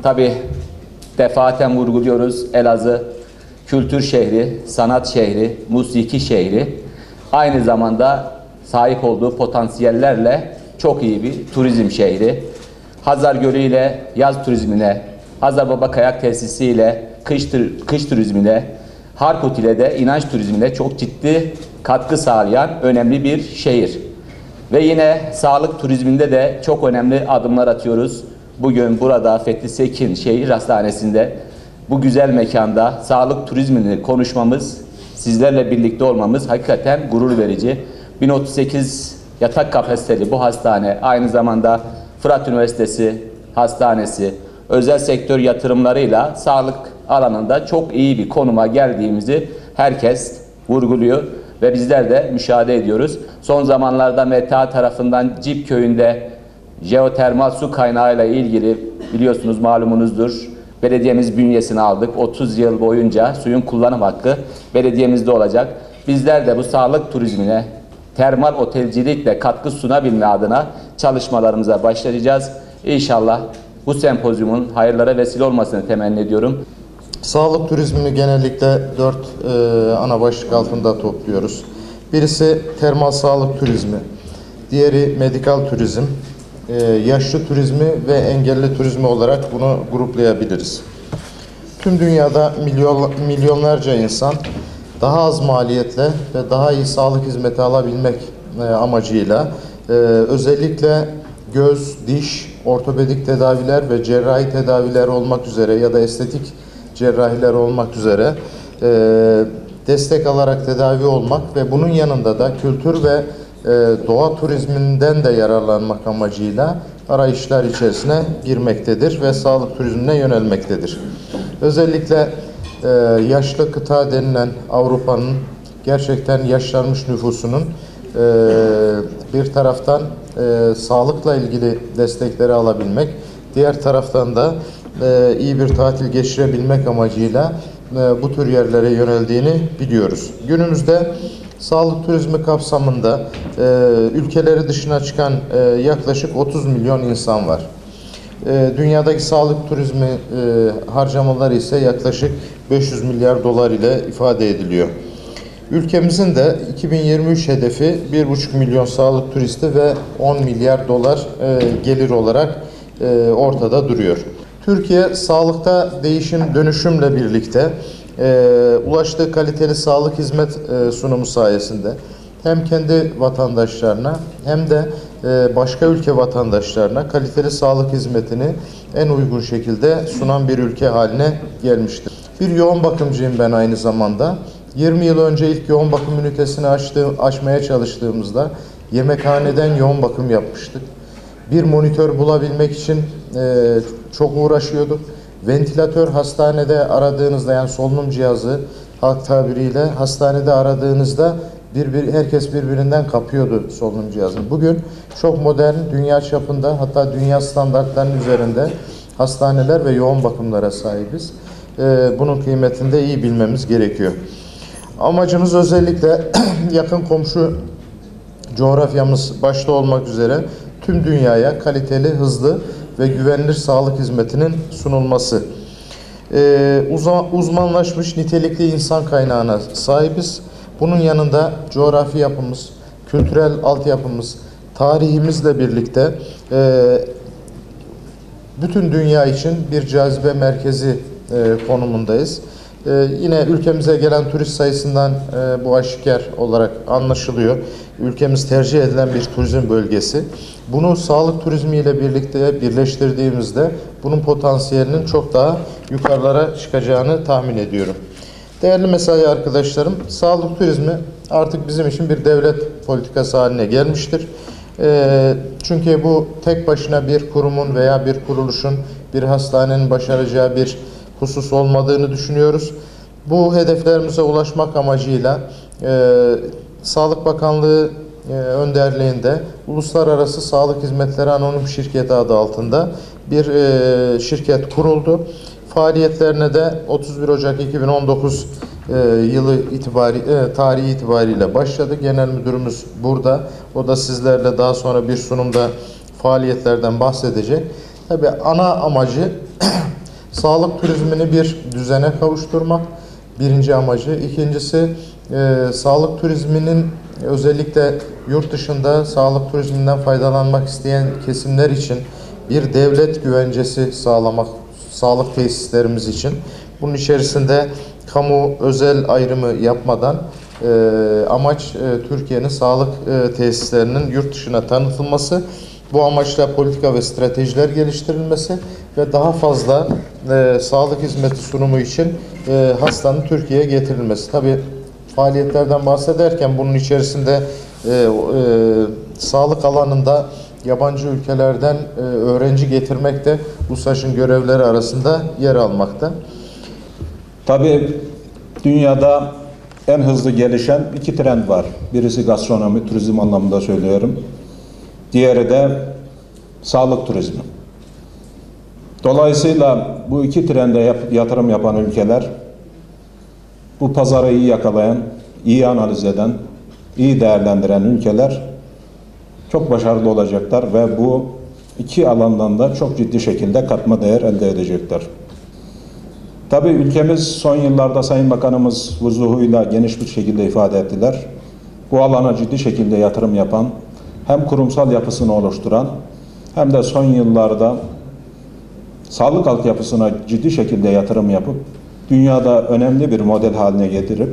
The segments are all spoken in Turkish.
Tabii defaten vurguluyoruz, Elazığ kültür şehri, sanat şehri, musiki şehri. Aynı zamanda sahip olduğu potansiyellerle çok iyi bir turizm şehri. Hazar Gölü ile yaz turizmine, Hazar Baba Kayak Tesisi ile kış turizmine, Harput ile de inanç turizmine çok ciddi katkı sağlayan önemli bir şehir. Ve yine sağlık turizminde de çok önemli adımlar atıyoruz. Bugün burada Fethi Sekin Şehir Hastanesi'nde bu güzel mekanda sağlık turizmini konuşmamız, sizlerle birlikte olmamız hakikaten gurur verici. 1038 yatak kapasiteli bu hastane aynı zamanda Fırat Üniversitesi Hastanesi, özel sektör yatırımlarıyla sağlık alanında çok iyi bir konuma geldiğimizi herkes vurguluyor ve bizler de müşahede ediyoruz. Son zamanlarda MTA tarafından Cip köyünde jeotermal su kaynağıyla ilgili biliyorsunuz, malumunuzdur. Belediyemiz bünyesine aldık. 30 yıl boyunca suyun kullanım hakkı belediyemizde olacak. Bizler de bu sağlık turizmine termal otelcilikle katkı sunabilme adına çalışmalarımıza başlayacağız. İnşallah bu sempozyumun hayırlara vesile olmasını temenni ediyorum. Sağlık turizmini genellikle 4 ana başlık altında topluyoruz. Birisi termal sağlık turizmi, diğeri medikal turizm, yaşlı turizmi ve engelli turizmi olarak bunu gruplayabiliriz. Tüm dünyada milyonlarca insan daha az maliyetle ve daha iyi sağlık hizmeti alabilmek amacıyla özellikle göz, diş, ortopedik tedaviler ve cerrahi tedaviler olmak üzere ya da estetik cerrahiler olmak üzere destek alarak tedavi olmak ve bunun yanında da kültür ve doğa turizminden de yararlanmak amacıyla arayışlar içerisine girmektedir ve sağlık turizmine yönelmektedir. Özellikle yaşlı kıta denilen Avrupa'nın gerçekten yaşlanmış nüfusunun bir taraftan sağlıkla ilgili destekleri alabilmek, diğer taraftan da iyi bir tatil geçirebilmek amacıyla bu tür yerlere yöneldiğini biliyoruz. Günümüzde sağlık turizmi kapsamında ülkeleri dışına çıkan yaklaşık 30 milyon insan var. Dünyadaki sağlık turizmi harcamaları ise yaklaşık 500 milyar dolar ile ifade ediliyor. Ülkemizin de 2023 hedefi 1,5 milyon sağlık turisti ve 10 milyar dolar gelir olarak ortada duruyor. Türkiye sağlıkta değişim dönüşümle birlikte ulaştığı kaliteli sağlık hizmet sunumu sayesinde hem kendi vatandaşlarına hem de başka ülke vatandaşlarına kaliteli sağlık hizmetini en uygun şekilde sunan bir ülke haline gelmiştir. Bir yoğun bakımcıyım ben aynı zamanda. 20 yıl önce ilk yoğun bakım ünitesini açmaya çalıştığımızda yemekhaneden yoğun bakım yapmıştık. Bir monitör bulabilmek için çok uğraşıyorduk. Ventilatör hastanede aradığınızda, yani solunum cihazı halk tabiriyle hastanede aradığınızda herkes birbirinden kapıyordu solunum cihazını. Bugün çok modern, dünya çapında, hatta dünya standartlarının üzerinde hastaneler ve yoğun bakımlara sahibiz. Bunun kıymetini de iyi bilmemiz gerekiyor. Amacımız özellikle yakın komşu coğrafyamız başta olmak üzere tüm dünyaya kaliteli, hızlı ve güvenilir sağlık hizmetinin sunulması. Uzmanlaşmış nitelikli insan kaynağına sahibiz. Bunun yanında coğrafi yapımız, kültürel altyapımız, tarihimizle birlikte bütün dünya için bir cazibe merkezi konumundayız. Yine ülkemize gelen turist sayısından bu aşikar olarak anlaşılıyor. Ülkemiz tercih edilen bir turizm bölgesi. Bunu sağlık turizmi ile birlikte birleştirdiğimizde bunun potansiyelinin çok daha yukarılara çıkacağını tahmin ediyorum. Değerli mesai arkadaşlarım, sağlık turizmi artık bizim için bir devlet politikası haline gelmiştir. Çünkü bu tek başına bir kurumun veya bir kuruluşun, bir hastanenin başaracağı bir husus olmadığını düşünüyoruz. Bu hedeflerimize ulaşmak amacıyla Sağlık Bakanlığı önderliğinde Uluslararası Sağlık Hizmetleri Anonim Şirketi adı altında bir şirket kuruldu. Faaliyetlerine de 31 Ocak 2019 yılı tarihi itibariyle başladı. Genel müdürümüz burada. O da sizlerle daha sonra bir sunumda faaliyetlerden bahsedecek. Tabii ana amacı sağlık turizmini bir düzene kavuşturmak. Birinci amacı. İkincisi sağlık turizminin özellikle yurt dışında sağlık turizminden faydalanmak isteyen kesimler için bir devlet güvencesi sağlamak sağlık tesislerimiz için. Bunun içerisinde kamu özel ayrımı yapmadan amaç Türkiye'nin sağlık tesislerinin yurt dışına tanıtılması, bu amaçla politika ve stratejiler geliştirilmesi ve daha fazla sağlık hizmeti sunumu için hastanın Türkiye'ye getirilmesi. Tabii faaliyetlerden bahsederken bunun içerisinde sağlık alanında yabancı ülkelerden öğrenci getirmek de BUSAŞ'ın görevleri arasında yer almakta. Tabii dünyada en hızlı gelişen iki trend var. Birisi gastronomi, turizm anlamında söylüyorum. Diğeri de sağlık turizmi. Dolayısıyla bu iki trende yatırım yapan ülkeler, bu pazarı iyi yakalayan, iyi analiz eden, iyi değerlendiren ülkeler çok başarılı olacaklar ve bu iki alandan da çok ciddi şekilde katma değer elde edecekler. Tabii ülkemiz son yıllarda Sayın Bakanımız vuzuhuyla geniş bir şekilde ifade ettiler. Bu alana ciddi şekilde yatırım yapan, hem kurumsal yapısını oluşturan hem de son yıllarda sağlık altyapısına ciddi şekilde yatırım yapıp dünyada önemli bir model haline getirip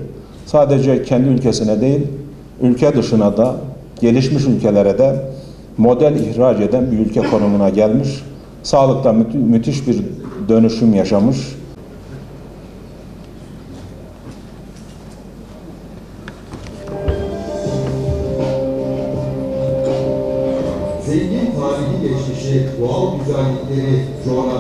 sadece kendi ülkesine değil, ülke dışına da gelişmiş ülkelere de model ihraç eden bir ülke konumuna gelmiş. Sağlıkta müthiş bir dönüşüm yaşamış. Zengin tarihi geçmişi, doğal güzellikleri, coğrafya